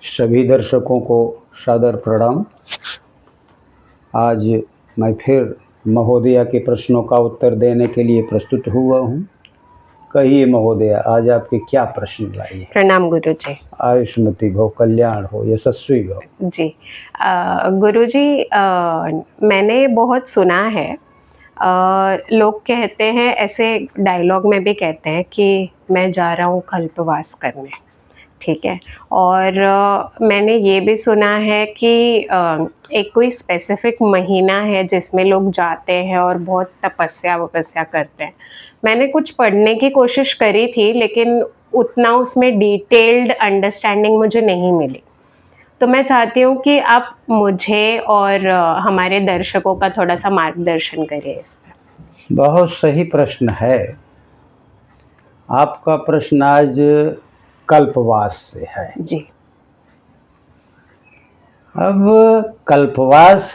सभी दर्शकों को सादर प्रणाम। आज मैं फिर महोदया के प्रश्नों का उत्तर देने के लिए प्रस्तुत हुआ हूँ। कहिए महोदया, आज आपके क्या प्रश्न लाए? प्रणाम गुरुजी। आयुष्मती भव, कल्याण हो, यशस्वी भव। जी गुरुजी, मैंने बहुत सुना है, लोग कहते हैं, ऐसे डायलॉग में भी कहते हैं कि मैं जा रहा हूँ कल्पवास करने, ठीक है। और मैंने ये भी सुना है कि एक कोई स्पेसिफिक महीना है जिसमें लोग जाते हैं और बहुत तपस्या वपस्या करते हैं। मैंने कुछ पढ़ने की कोशिश करी थी, लेकिन उतना उसमें डिटेल्ड अंडरस्टैंडिंग मुझे नहीं मिली। तो मैं चाहती हूँ कि आप मुझे और हमारे दर्शकों का थोड़ा सा मार्गदर्शन करें इस पर। बहुत सही प्रश्न है आपका। प्रश्न आज कल्पवास से है। जी। अब कल्पवास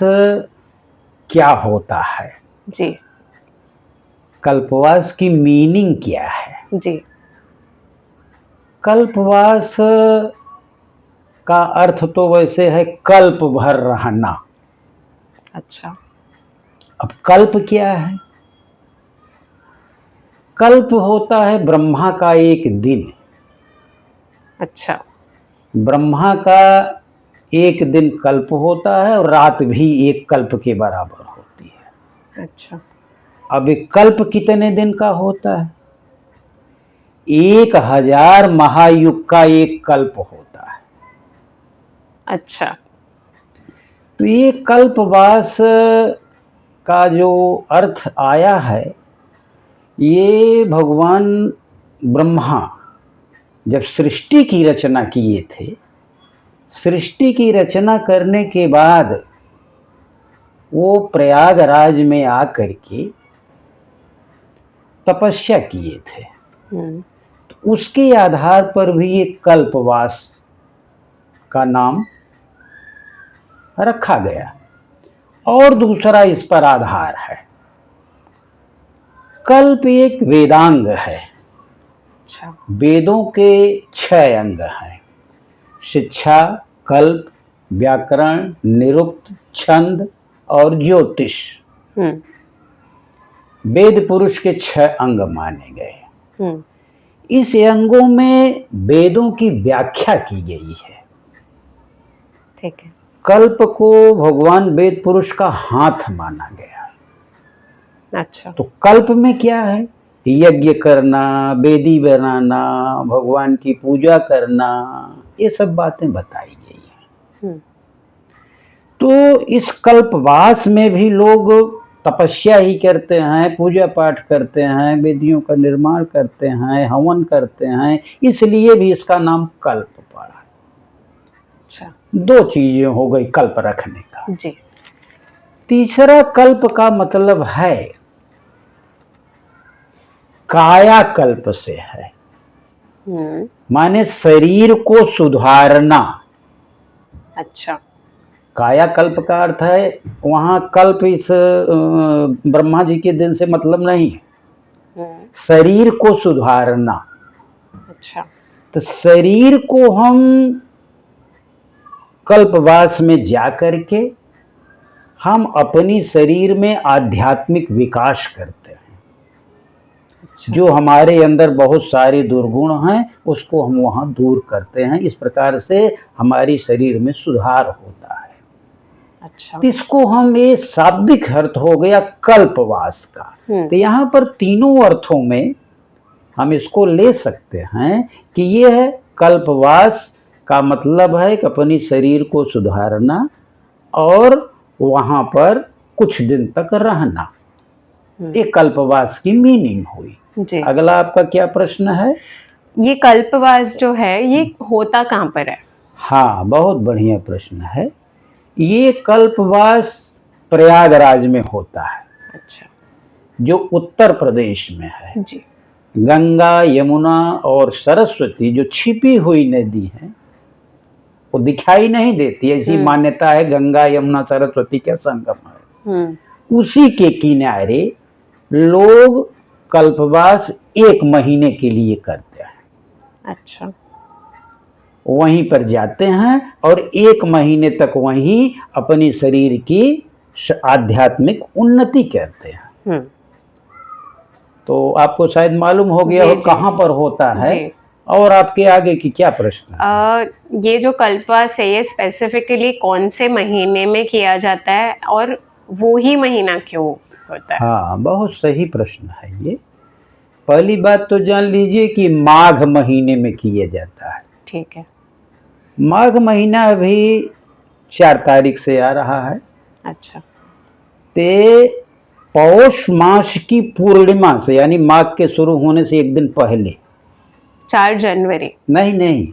क्या होता है? जी। कल्पवास की मीनिंग क्या है? जी। कल्पवास का अर्थ तो वैसे है कल्प भर रहना। अच्छा। अब कल्प क्या है? कल्प होता है ब्रह्मा का एक दिन। अच्छा। ब्रह्मा का एक दिन कल्प होता है और रात भी एक कल्प के बराबर होती है। अच्छा। अब एक कल्प कितने दिन का होता है? 1000 महायुग का एक कल्प होता है। अच्छा। तो ये कल्पवास का जो अर्थ आया है, ये भगवान ब्रह्मा जब सृष्टि की रचना किए थे, सृष्टि की रचना करने के बाद वो प्रयागराज में आकर के तपस्या किए थे। तो उसके आधार पर भी ये कल्पवास का नाम रखा गया। और दूसरा इस पर आधार है, कल्प एक वेदांग है। अच्छा। वेदों के 6 अंग हैं: शिक्षा, कल्प, व्याकरण, निरुक्त, छंद और ज्योतिष। वेद पुरुष के 6 अंग माने गए। इस अंगों में वेदों की व्याख्या की गई है। ठीक है। कल्प को भगवान वेद पुरुष का हाथ माना गया। अच्छा। तो कल्प में क्या है? यज्ञ करना, वेदी बनाना, भगवान की पूजा करना, ये सब बातें बताई गई हैं। तो इस कल्पवास में भी लोग तपस्या ही करते हैं, पूजा पाठ करते हैं, वेदियों का निर्माण करते हैं, हवन करते हैं, इसलिए भी इसका नाम कल्प पड़ा। अच्छा। 2 चीजें हो गई कल्प रखने का। जी। तीसरा कल्प का मतलब है कायाकल्प से है, माने शरीर को सुधारना। अच्छा। कायाकल्प का अर्थ है, वहां कल्प इस ब्रह्मा जी के दिन से मतलब नहीं है, शरीर को सुधारना। अच्छा। तो शरीर को हम कल्पवास में जा करके हम अपनी शरीर में आध्यात्मिक विकास करते हैं। अच्छा। जो हमारे अंदर बहुत सारे दुर्गुण हैं उसको हम वहां दूर करते हैं। इस प्रकार से हमारी शरीर में सुधार होता है। अच्छा। तो इसको हम, ये शाब्दिक अर्थ हो गया कल्पवास का। तो यहाँ पर तीनों अर्थों में हम इसको ले सकते हैं कि ये है कल्पवास का मतलब है कि अपनी शरीर को सुधारना और वहां पर कुछ दिन तक रहना। ये कल्पवास की मीनिंग हुई। जी। अगला आपका क्या प्रश्न है? ये कल्पवास जो है ये होता कहाँ पर है? हाँ, बहुत बढ़िया प्रश्न है। ये कल्पवास प्रयागराज में होता है। अच्छा। जो उत्तर प्रदेश में है। जी। गंगा, यमुना और सरस्वती जो छिपी हुई नदी है, वो दिखाई नहीं देती, ऐसी मान्यता है। गंगा यमुना सरस्वती का संगम है। उसी के किनारे लोग कल्पवास 1 महीने के लिए करते हैं। अच्छा। वहीं पर जाते हैं और 1 महीने तक वहीं अपनी शरीर की आध्यात्मिक उन्नति करते हैं। तो आपको शायद मालूम हो गया हो कहाँ पर होता है। और आपके आगे की क्या प्रश्न है? ये जो कल्पवास है ये स्पेसिफिकली कौन से महीने में किया जाता है और वो ही महीना क्यों होता है? हाँ, बहुत सही प्रश्न है ये। पहली बात तो जान लीजिए कि माघ महीने में किया जाता है। ठीक है। माघ महीना अभी 4 तारीख से आ रहा है। अच्छा। ते पौष मास की पूर्णिमा से, यानी माघ के शुरू होने से एक दिन पहले। 4 जनवरी? नहीं,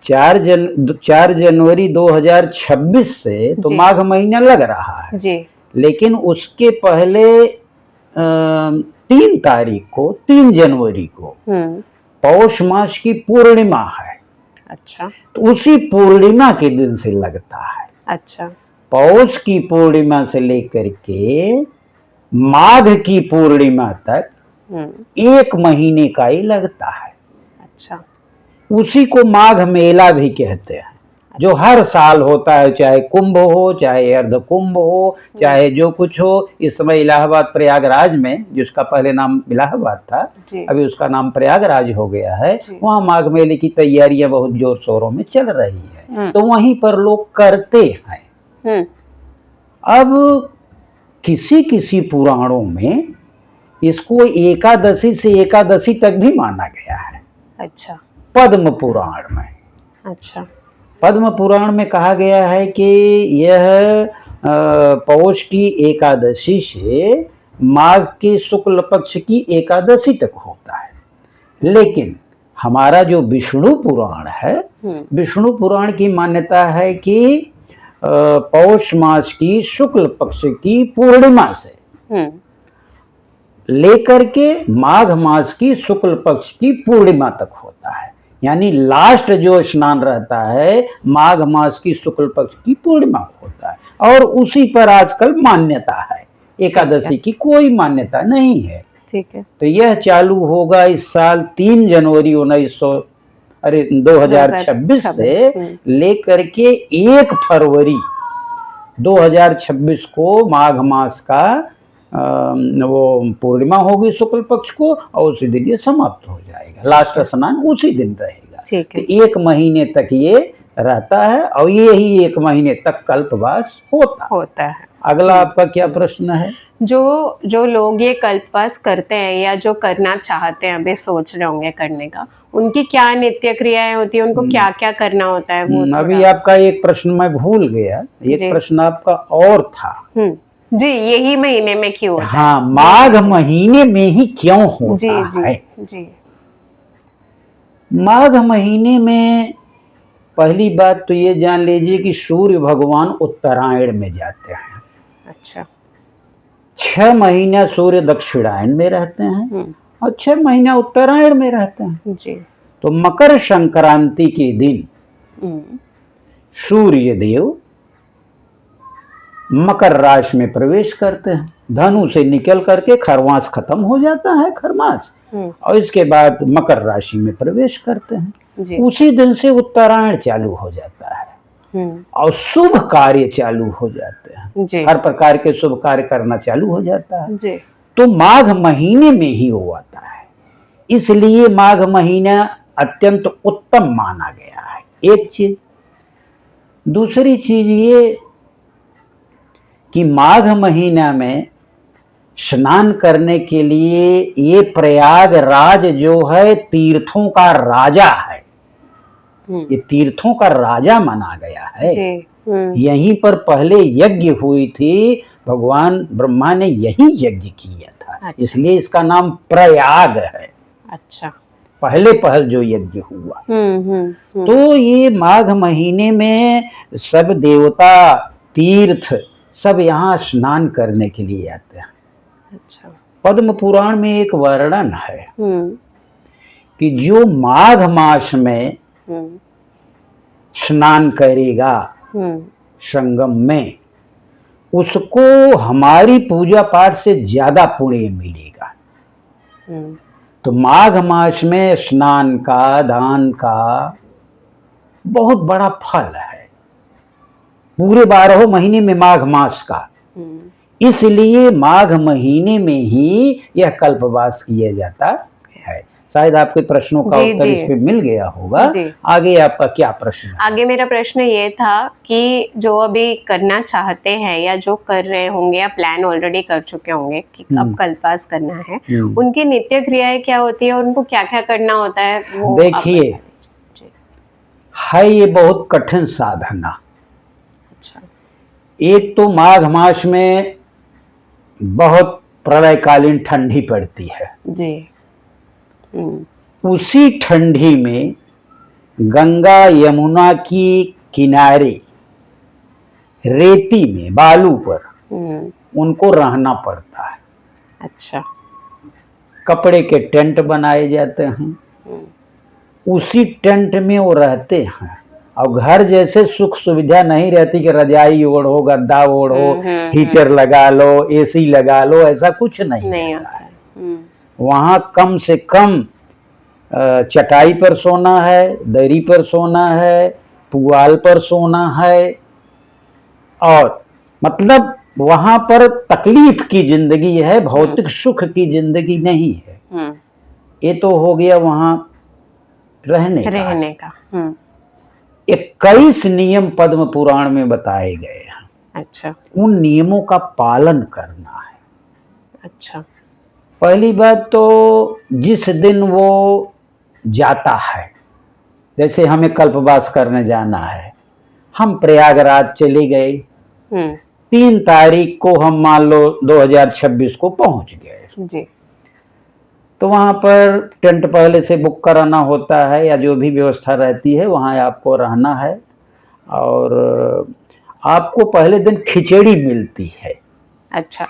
4 जनवरी 2026 से तो माघ महीना लग रहा है जी। लेकिन उसके पहले 3 तारीख को, 3 जनवरी को पौष मास की पूर्णिमा है। अच्छा। तो उसी पूर्णिमा के दिन से लगता है। अच्छा। पौष की पूर्णिमा से लेकर के माघ की पूर्णिमा तक 1 महीने का ही लगता है। अच्छा। उसी को माघ मेला भी कहते हैं, जो हर साल होता है, चाहे कुंभ हो, चाहे अर्ध कुंभ हो, चाहे जो कुछ हो। इस समय इलाहाबाद प्रयागराज में, जिसका पहले नाम इलाहाबाद था, अभी उसका नाम प्रयागराज हो गया है, वहाँ माघ मेले की तैयारियां बहुत जोर शोरों में चल रही है। तो वहीं पर लोग करते हैं। अब किसी किसी पुराणों में इसको एकादशी से एकादशी तक भी माना गया है। अच्छा। पद्म पुराण में। अच्छा। पद्म पुराण में कहा गया है कि यह पौष की एकादशी से माघ के शुक्ल पक्ष की एकादशी तक होता है। लेकिन हमारा जो विष्णु पुराण है, विष्णु पुराण की मान्यता है कि पौष मास की शुक्ल पक्ष की पूर्णिमा से लेकर के माघ मास की शुक्ल पक्ष की पूर्णिमा तक होता है। यानी लास्ट जो स्नान रहता है माघ मास की शुक्ल पक्ष की पूर्णिमा होता है, और उसी पर आजकल मान्यता है। एकादशी की कोई मान्यता नहीं है। ठीक है। तो यह चालू होगा इस साल 3 जनवरी 2026 से लेकर के 1 फरवरी 2026 को माघ मास का वो पूर्णिमा होगी शुक्ल पक्ष को, और उसी दिन ये समाप्त हो जाएगा। लास्ट स्नान उसी दिन रहेगा। ठीक है। तो 1 महीने तक ये रहता है, और यही 1 महीने तक कल्पवास होता है। अगला आपका क्या प्रश्न है? जो लोग ये कल्पवास करते हैं या जो करना चाहते हैं, अभी सोच रहे होंगे करने का, उनकी क्या नित्य क्रियाएं होती है, उनको क्या क्या करना होता है? वो अभी आपका एक प्रश्न मैं भूल गया। एक प्रश्न आपका और था जी, यही महीने में क्यों होता है? हाँ, माघ महीने में ही क्यों होता है? जी। माघ महीने में पहली बात तो ये जान लीजिए कि सूर्य भगवान उत्तरायण में जाते हैं। अच्छा। 6 महीना सूर्य दक्षिणायन में रहते हैं और 6 महीना उत्तरायण में रहते हैं। जी। तो मकर संक्रांति के दिन सूर्य देव मकर राशि में प्रवेश करते हैं। धनु से निकल करके खरमास खत्म हो जाता है, खरमास, और इसके बाद मकर राशि में प्रवेश करते हैं। उसी दिन से उत्तरायण चालू हो जाता है और शुभ कार्य चालू हो जाते हैं। हर प्रकार के शुभ कार्य करना चालू हो जाता है। तो माघ महीने में ही वो आता है, इसलिए माघ महीना अत्यंत उत्तम माना गया है। एक चीज। दूसरी चीज ये कि माघ महीना में स्नान करने के लिए ये प्रयागराज जो है तीर्थों का राजा है। ये तीर्थों का राजा माना गया है। यहीं पर पहले यज्ञ हुई थी, भगवान ब्रह्मा ने यही यज्ञ किया था। अच्छा। इसलिए इसका नाम प्रयाग है। अच्छा। पहल जो यज्ञ हुआ। तो ये माघ महीने में सब देवता तीर्थ सब यहाँ स्नान करने के लिए आते हैं। अच्छा। पद्म पुराण में एक वर्णन है कि जो माघ मास में स्नान करेगा संगम में, उसको हमारी पूजा पाठ से ज्यादा पुण्य मिलेगा। तो माघ मास में स्नान का, दान का बहुत बड़ा फल है पूरे 12 महीने में माघ मास का। इसलिए माघ महीने में ही यह कल्पवास किया जाता है। शायद आपके प्रश्नों का जी, उत्तर जी। इस पे मिल गया होगा। जी। आगे आपका क्या प्रश्न है? आगे मेरा प्रश्न ये था कि जो अभी करना चाहते हैं या जो कर रहे होंगे या प्लान ऑलरेडी कर चुके होंगे कि अब कल्पवास करना है, उनकी नित्य क्रियाएं क्या होती है और उनको क्या क्या करना होता है वो आप देखिए, बता दीजिए। है ये बहुत कठिन साधना। अच्छा। एक तो माघ मास में बहुत प्रलयकालीन ठंडी पड़ती है। जी। उसी ठंडी में गंगा यमुना की किनारे रेती में बालू पर उनको रहना पड़ता है। अच्छा। कपड़े के टेंट बनाए जाते हैं, उसी टेंट में वो रहते हैं। और घर जैसे सुख सुविधा नहीं रहती कि रजाई ओढ़ो, गद्दा ओढ़ो, हीटर लगा लो, एसी लगा लो, ऐसा कुछ नहीं रहता है। वहाँ कम से कम चटाई पर सोना है, दरी पर सोना है, पुआल पर सोना है, और मतलब वहाँ पर तकलीफ की जिंदगी है, भौतिक सुख की जिंदगी नहीं है। ये तो हो गया वहाँ रहने का। 21 नियम पद्म पुराण में बताए गए हैं। अच्छा। उन नियमों का पालन करना है। अच्छा। पहली बात तो जिस दिन वो जाता है, जैसे हमें कल्पवास करने जाना है, हम प्रयागराज चले गए, 3 तारीख को हम मान लो 2026 को पहुंच गए जी। तो वहाँ पर टेंट पहले से बुक कराना होता है या जो भी व्यवस्था रहती है, वहाँ आपको रहना है। और आपको पहले दिन खिचड़ी मिलती है। अच्छा।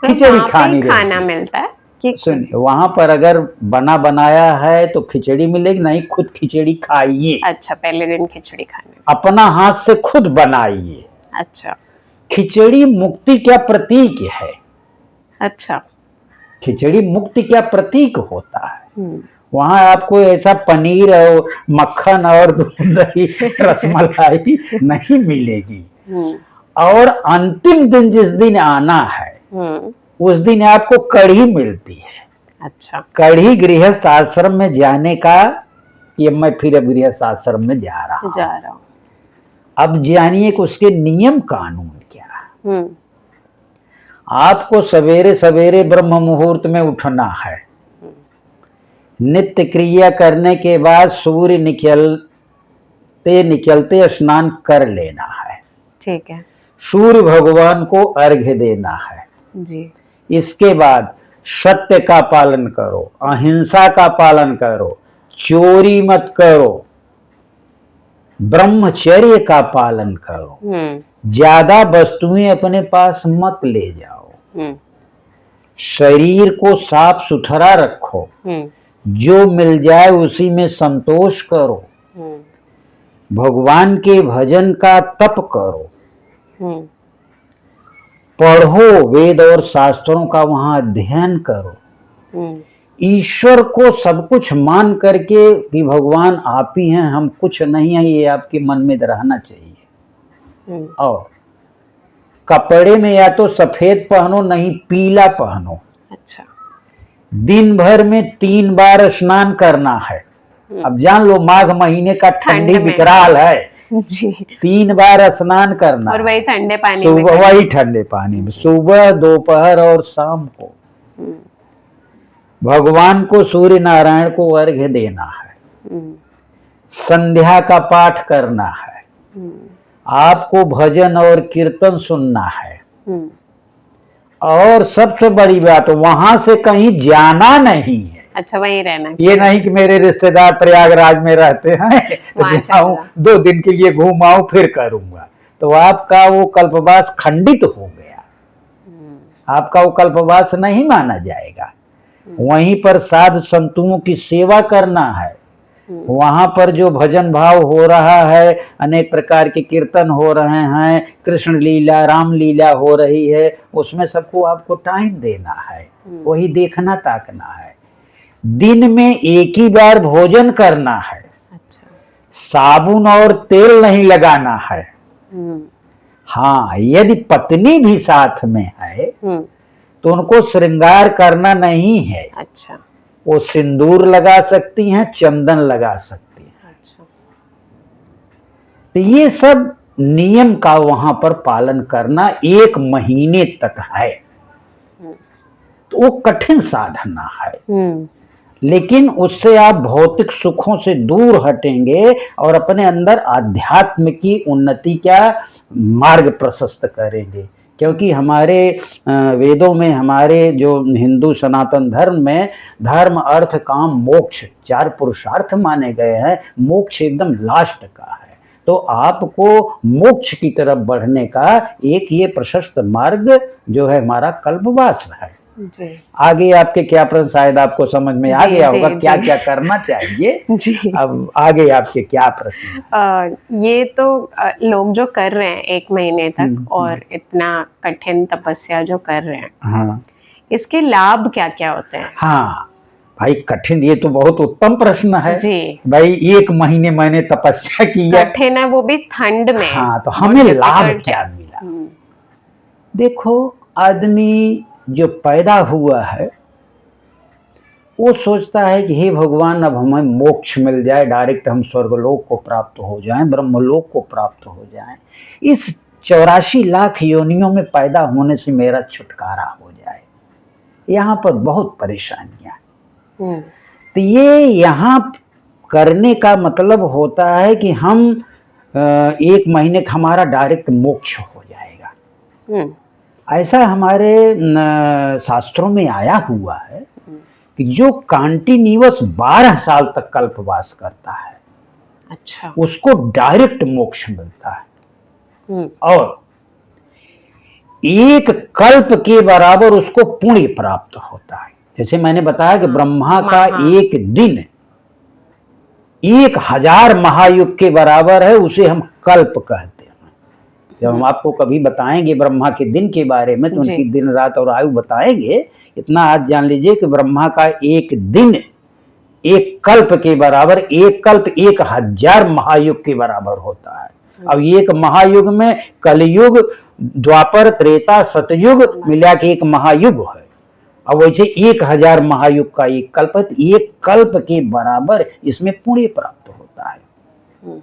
खिचड़ी खानी खाना मिलता है कि सुनिए, वहाँ पर अगर बना बनाया है तो खिचड़ी मिलेगी, नहीं खुद खिचड़ी खाइए। अच्छा, पहले दिन खिचड़ी खाने, अपना हाथ से खुद बनाइए। अच्छा। खिचड़ी मुक्ति का प्रतीक है। अच्छा। खिचड़ी मुक्ति का प्रतीक होता है। वहाँ आपको ऐसा पनीर और मक्खन और दूध दही रसमलाई नहीं मिलेगी। और अंतिम दिन जिस दिन आना है उस दिन आपको कढ़ी मिलती है। अच्छा। कढ़ी गृहस्थ आश्रम में जाने का, ये मैं फिर अब गृहस्थ आश्रम में जा रहा हूँ। अब जानिए कि उसके नियम कानून क्या है। आपको सवेरे सवेरे ब्रह्म मुहूर्त में उठना है। नित्य क्रिया करने के बाद सूर्य निकलते निकलते स्नान कर लेना है। ठीक है। सूर्य भगवान को अर्घ्य देना है जी। इसके बाद सत्य का पालन करो, अहिंसा का पालन करो, चोरी मत करो, ब्रह्मचर्य का पालन करो, ज्यादा वस्तुएं अपने पास मत ले जाओ, शरीर को साफ सुथरा रखो, जो मिल जाए उसी में संतोष करो, भगवान के भजन का तप करो, पढ़ो, वेद और शास्त्रों का वहां अध्ययन करो, ईश्वर को सब कुछ मान करके कि भगवान आप ही हैं, हम कुछ नहीं है, ये आपके मन में रहना चाहिए। और कपड़े में या तो सफेद पहनो, नहीं पीला पहनो। अच्छा। दिन भर में 3 बार स्नान करना है। अब जान लो माघ महीने का ठंडी विकराल है जी। 3 बार स्नान करना और वही ठंडे पानी में, वही ठंडे पानी में, सुबह, दोपहर और शाम को। भगवान को, सूर्य नारायण को अर्घ्य देना है, संध्या का पाठ करना है, आपको भजन और कीर्तन सुनना है, और सबसे बड़ी बात वहां से कहीं जाना नहीं है। अच्छा, वहीं रहना। ये नहीं कि मेरे रिश्तेदार प्रयागराज में रहते हैं तो जाऊं 2 दिन के लिए घूम आऊं फिर करूंगा, तो आपका वो कल्पवास खंडित हो गया, आपका वो कल्पवास नहीं माना जाएगा। वहीं पर साधु संतों की सेवा करना है, वहां पर जो भजन भाव हो रहा है, अनेक प्रकार के कीर्तन हो रहे हैं, कृष्ण लीला, राम लीला हो रही है, उसमें सबको आपको टाइम देना है, वही देखना ताकना है। दिन में 1 ही बार भोजन करना है। अच्छा। साबुन और तेल नहीं लगाना है। हम्म, हाँ, यदि पत्नी भी साथ में है हम्म, तो उनको श्रृंगार करना नहीं है। अच्छा, वो सिंदूर लगा सकती हैं, चंदन लगा सकती हैं। अच्छा, तो ये सब नियम का वहां पर पालन करना 1 महीने तक है। हम्म, तो वो कठिन साधना है, हम्म, लेकिन उससे आप भौतिक सुखों से दूर हटेंगे और अपने अंदर आध्यात्म की उन्नति का मार्ग प्रशस्त करेंगे। क्योंकि हमारे वेदों में, हमारे जो हिंदू सनातन धर्म में, धर्म अर्थ काम मोक्ष 4 पुरुषार्थ माने गए हैं। मोक्ष एकदम लास्ट का है। तो आपको मोक्ष की तरफ बढ़ने का एक ये प्रशस्त मार्ग जो है हमारा कल्पवास है। जी, आगे आपके क्या प्रश्न, शायद आपको समझ में आ जी, गया जी, होगा क्या जी। क्या करना चाहिए। जी। अब आगे आपके क्या प्रश्न हैं? ये तो लोग जो कर रहे हैं 1 महीने तक और हम्म। इतना कठिन तपस्या जो कर रहे हैं, हाँ इसके लाभ क्या क्या होते हैं? हाँ भाई, कठिन, ये तो बहुत उत्तम प्रश्न है। जी, भाई 1 महीने मैंने तपस्या की है। कठिन है वो भी ठंड में। हाँ, तो बहुत हमें लाभ difficult क्या है। मिला? हम्म, देखो, आदमी जो पैदा हुआ है वो सोचता है कि हे भगवान, अब हमें मोक्ष मिल जाए, डायरेक्ट हम स्वर्गलोक को प्राप्त हो जाएं, ब्रह्मलोक को प्राप्त हो जाएं, इस 84 लाख योनियों में पैदा होने से मेरा छुटकारा हो जाए। यहाँ पर बहुत परेशानियां। हम्म, तो ये यहाँ करने का मतलब होता है कि हम 1 महीने का हमारा डायरेक्ट मोक्ष हो जाएगा। हम्म, ऐसा हमारे शास्त्रों में आया हुआ है कि जो कंटिन्यूअस 12 साल तक कल्पवास करता है अच्छा, उसको डायरेक्ट मोक्ष मिलता है। हम्म, और 1 कल्प के बराबर उसको पुण्य प्राप्त होता है। जैसे मैंने बताया कि ब्रह्मा का हाँ, 1 दिन 1000 महायुग के बराबर है, उसे हम कल्प कहते हैं। जब हम आपको कभी बताएंगे ब्रह्मा के दिन के बारे में तो जी, उनकी दिन रात और आयु बताएंगे। इतना आज जान लीजिए कि ब्रह्मा का 1 दिन 1 कल्प के बराबर, 1 कल्प 1000 महायुग के बराबर होता है। अब 1 महायुग में कलयुग, द्वापर, त्रेता, सतयुग मिला के 1 महायुग है। अब वैसे 1000 महायुग का 1 कल्प है, तो 1 कल्प के बराबर इसमें पुण्य प्राप्त होता है। हम्म,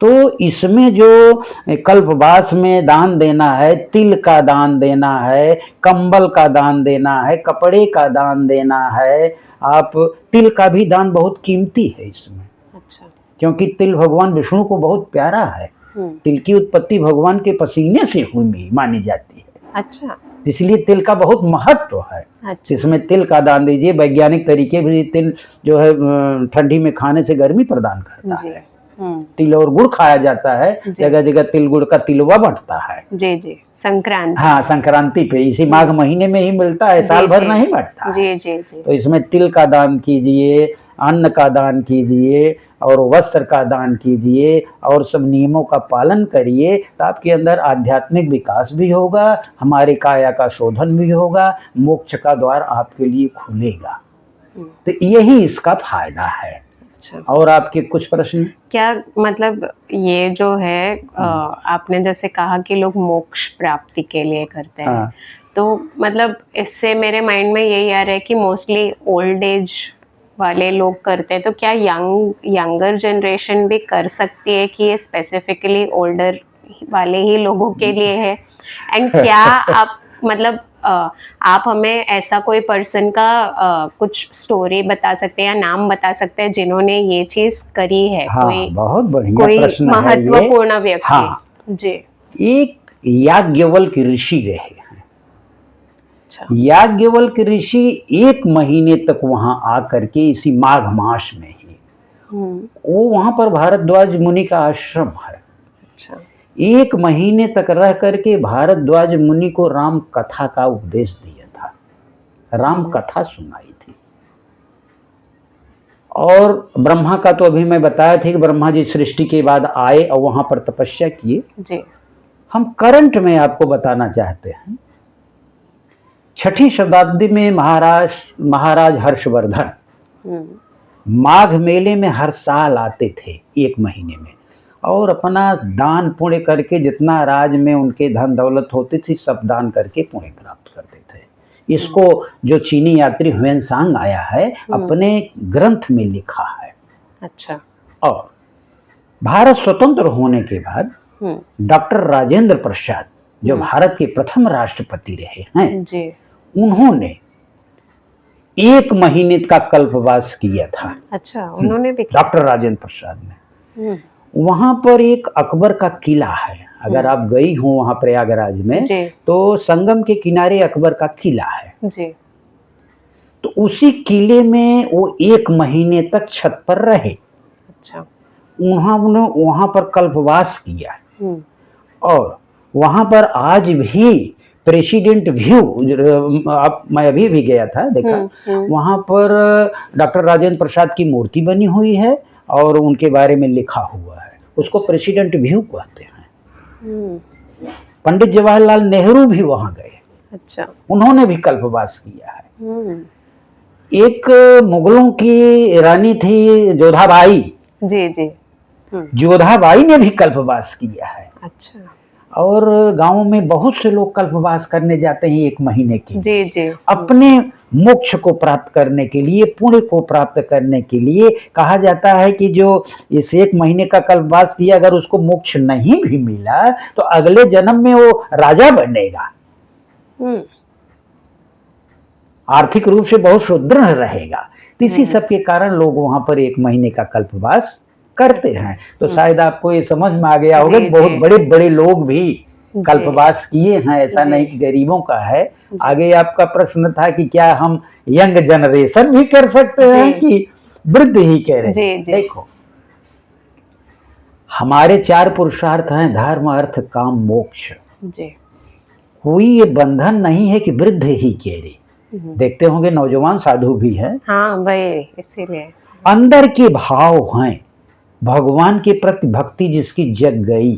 तो इसमें जो कल्पवास में दान देना है, तिल का दान देना है, कंबल का दान देना है, कपड़े का दान देना है। आप तिल का भी दान बहुत कीमती है इसमें, अच्छा, क्योंकि तिल भगवान विष्णु को बहुत प्यारा है। तिल की उत्पत्ति भगवान के पसीने से हुई मानी जाती है, अच्छा, इसलिए तिल का बहुत महत्व है। अच्छा, इसमें तिल का दान दीजिए। वैज्ञानिक तरीके भी तिल जो है ठंडी में खाने से गर्मी प्रदान करता जी, है। तिल और गुड़ खाया जाता है, जी। जगह जगह तिल गुड़ का तिलवा बढ़ता है। जी, जी, संक्रांति। हाँ, संक्रांति पे, इसी माघ महीने में ही मिलता है, साल भर नहीं बढ़ता है। जी, जी, जी, तो इसमें तिल का दान कीजिए, अन्न का दान कीजिए और वस्त्र का दान कीजिए और सब नियमों का पालन करिए, तो आपके अंदर आध्यात्मिक विकास भी होगा, हमारे काया का शोधन भी होगा, मोक्ष का द्वार आपके लिए खुलेगा। तो यही इसका फायदा है। अच्छा, और आपके कुछ प्रश्न? क्या मतलब ये जो है आपने जैसे कहा कि लोग मोक्ष प्राप्ति के लिए करते हैं, हाँ। तो मतलब इससे मेरे माइंड में यही आ रहा है कि मोस्टली ओल्ड एज वाले लोग करते हैं, तो क्या यंगर जनरेशन भी कर सकती है कि ये स्पेसिफिकली ओल्डर वाले ही लोगों के लिए है? एंड क्या आप मतलब आप हमें ऐसा कोई पर्सन का कुछ स्टोरी बता सकते हैं या नाम बता सकते हैं जिन्होंने ये चीज करी है? हाँ, कोई बहुत बढ़िया कोई प्रश्न है ये। महत्वपूर्ण व्यक्ति? हाँ, जी, एक याज्ञवल्क्य ऋषि रहे हैं। अच्छा, याज्ञवल्क्य ऋषि 1 महीने तक वहां आकर के, इसी माघ मास में ही, वो वहां पर भारद्वाज मुनि का आश्रम है। अच्छा, 1 महीने तक रह करके भारद्वाज मुनि को राम कथा का उपदेश दिया था, राम कथा सुनाई थी। और ब्रह्मा का तो अभी मैं बताया था कि ब्रह्मा जी सृष्टि के बाद आए और वहां पर तपस्या किए। जी, हम करंट में आपको बताना चाहते हैं, 6ठी शताब्दी में महाराज हर्षवर्धन माघ मेले में हर साल आते थे 1 महीने में, और अपना दान पुण्य करके जितना राज में उनके धन दौलत होती थी सब दान करके पुण्य प्राप्त करते थे। इसको जो चीनी यात्री ह्वेनसांग आया है अपने ग्रंथ में लिखा है। अच्छा। और भारत स्वतंत्र होने के बाद डॉक्टर राजेंद्र प्रसाद जो भारत के प्रथम राष्ट्रपति रहे हैं जी। उन्होंने 1 महीने का कल्पवास किया था। अच्छा, उन्होंने भी किया? डॉक्टर राजेंद्र प्रसाद ने। वहां पर एक अकबर का किला है, अगर आप गई हो वहां प्रयागराज में तो संगम के किनारे अकबर का किला है जी। तो उसी किले में वो 1 महीने तक छत पर रहे। अच्छा। उन्होंने वहां पर कल्पवास किया और वहां पर आज भी प्रेसिडेंट व्यू, मैं अभी भी गया था देखा, वहां पर डॉक्टर राजेंद्र प्रसाद की मूर्ति बनी हुई है और उनके बारे में लिखा हुआ है, उसको प्रेसिडेंट व्यू कहते हैं। पंडित जवाहरलाल नेहरू भी वहां गए। अच्छा। उन्होंने भी कल्पवास किया है। एक मुगलों की रानी थी जोधाबाई। जी जी। जोधाबाई ने भी कल्पवास किया है। अच्छा। और गांवों में बहुत से लोग कल्पवास करने जाते हैं 1 महीने के लिए। जी जी। अपने मोक्ष को प्राप्त करने के लिए, पुण्य को प्राप्त करने के लिए। कहा जाता है कि जो इस 1 महीने का कल्पवास किया अगर उसको मोक्ष नहीं भी मिला तो अगले जन्म में वो राजा बनेगा, आर्थिक रूप से बहुत सुदृढ़ रहेगा। इसी सब के कारण लोग वहां पर 1 महीने का कल्पवास करते हैं। तो शायद आपको ये समझ में आ गया होगा कि बहुत बड़े बड़े लोग भी कल्पवास किए हैं, ऐसा नहीं कि गरीबों का है। आगे आपका प्रश्न था कि क्या हम यंग जनरेशन भी कर सकते हैं कि वृद्ध ही कह रहे हैं। देखो, हमारे 4 पुरुषार्थ हैं, धर्म अर्थ काम मोक्ष। कोई ये बंधन नहीं है कि वृद्ध ही कह रहे। देखते होंगे नौजवान साधु भी हैं। हाँ भाई, इसीलिए अंदर के भाव हैं, भगवान के प्रति भक्ति जिसकी जग गई।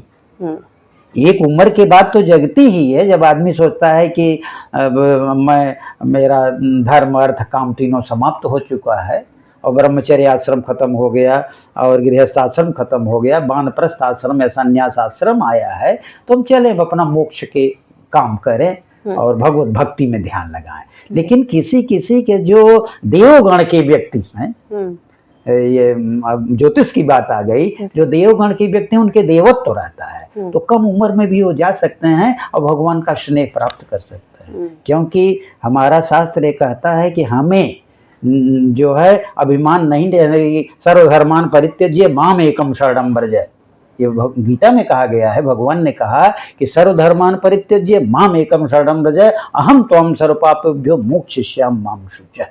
एक उम्र के बाद तो जगती ही है, जब आदमी सोचता है कि मेरा धर्म अर्थ काम तीनों समाप्त हो चुका है और ब्रह्मचर्य आश्रम खत्म हो गया और गृहस्थ आश्रम खत्म हो गया, वानप्रस्थ आश्रम या संन्यास आश्रम आया है, तो हम चले अपना मोक्ष के काम करें और भगवत भक्ति में ध्यान लगाएं। लेकिन किसी किसी के जो देवगण के व्यक्ति हैं, ये ज्योतिष की बात आ गई, जो देवगण के व्यक्ति हैं उनके देवत्व तो रहता है, तो कम उम्र में भी वो जा सकते हैं और भगवान का स्नेह प्राप्त कर सकते हैं। क्योंकि हमारा शास्त्र ये कहता है कि हमें जो है अभिमान नहीं लेना, सर्वधर्मान परित्यज्य माम एकम शरणम व्रज। ये गीता में कहा गया है, भगवान ने कहा कि सर्वधर्मान परित्यज्य माम एकम शरणम व्रज अहम त्वं सर्वपापेभ्यो मोक्षयिष्यामि मां शुचः।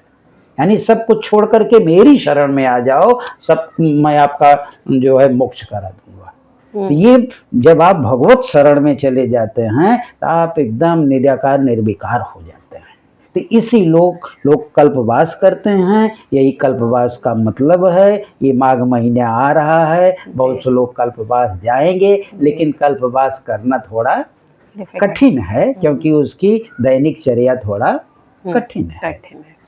यानी सब कुछ छोड़ करके मेरी शरण में आ जाओ, सब मैं आपका जो है मोक्ष करा दूंगा। तो ये जब आप भगवत शरण में चले जाते हैं तो आप एकदम निराकार निर्विकार हो जाते हैं। तो इसी लोग कल्पवास करते हैं, यही कल्पवास का मतलब है। ये माघ महीने आ रहा है, बहुत से लोग कल्पवास जाएंगे, लेकिन कल्पवास करना थोड़ा कठिन है क्योंकि उसकी दैनिक चर्या थोड़ा कठिन है।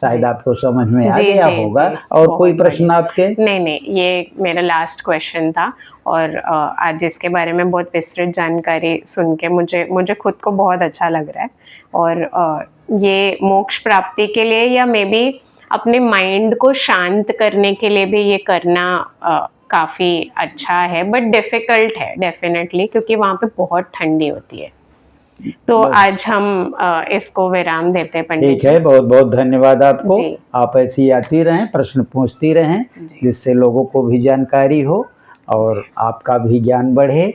शायद आपको समझ में आ गया होगा। और कोई प्रश्न आपके? नहीं, ये मेरा लास्ट क्वेश्चन था और आज इसके बारे में बहुत विस्तृत जानकारी सुन के मुझे खुद को बहुत अच्छा लग रहा है। और ये मोक्ष प्राप्ति के लिए या मे बी अपने माइंड को शांत करने के लिए भी ये करना काफ़ी अच्छा है, बट डिफ़िकल्ट है डेफिनेटली, क्योंकि वहाँ पे बहुत ठंडी होती है। तो आज हम इसको विराम देते हैं पंडित जी। ठीक है, बहुत बहुत धन्यवाद आपको। आप ऐसी आती रहें, प्रश्न पूछती रहें, जिससे लोगों को भी जानकारी हो और आपका भी ज्ञान बढ़े।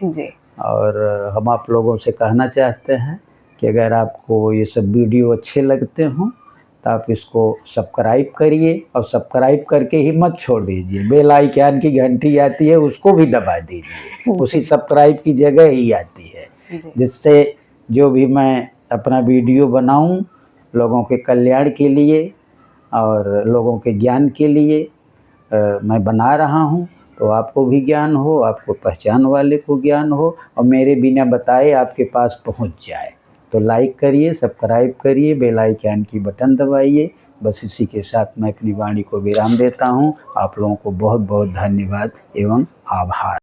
और हम आप लोगों से कहना चाहते हैं कि अगर आपको ये सब वीडियो अच्छे लगते हों तो आप इसको सब्सक्राइब करिए और सब्सक्राइब करके ही मत छोड़ दीजिए। बेल आइकन की घंटी आती है उसको भी दबा दीजिए, उसी सब्सक्राइब की जगह ही आती है, जिससे जो भी मैं अपना वीडियो बनाऊं लोगों के कल्याण के लिए और लोगों के ज्ञान के लिए मैं बना रहा हूं, तो आपको भी ज्ञान हो, आपको पहचान वाले को ज्ञान हो और मेरे बिना बताए आपके पास पहुंच जाए। तो लाइक करिए, सब्सक्राइब करिए, बेल आइकन की बटन दबाइए। बस इसी के साथ मैं अपनी वाणी को विराम देता हूँ। आप लोगों को बहुत बहुत धन्यवाद एवं आभार।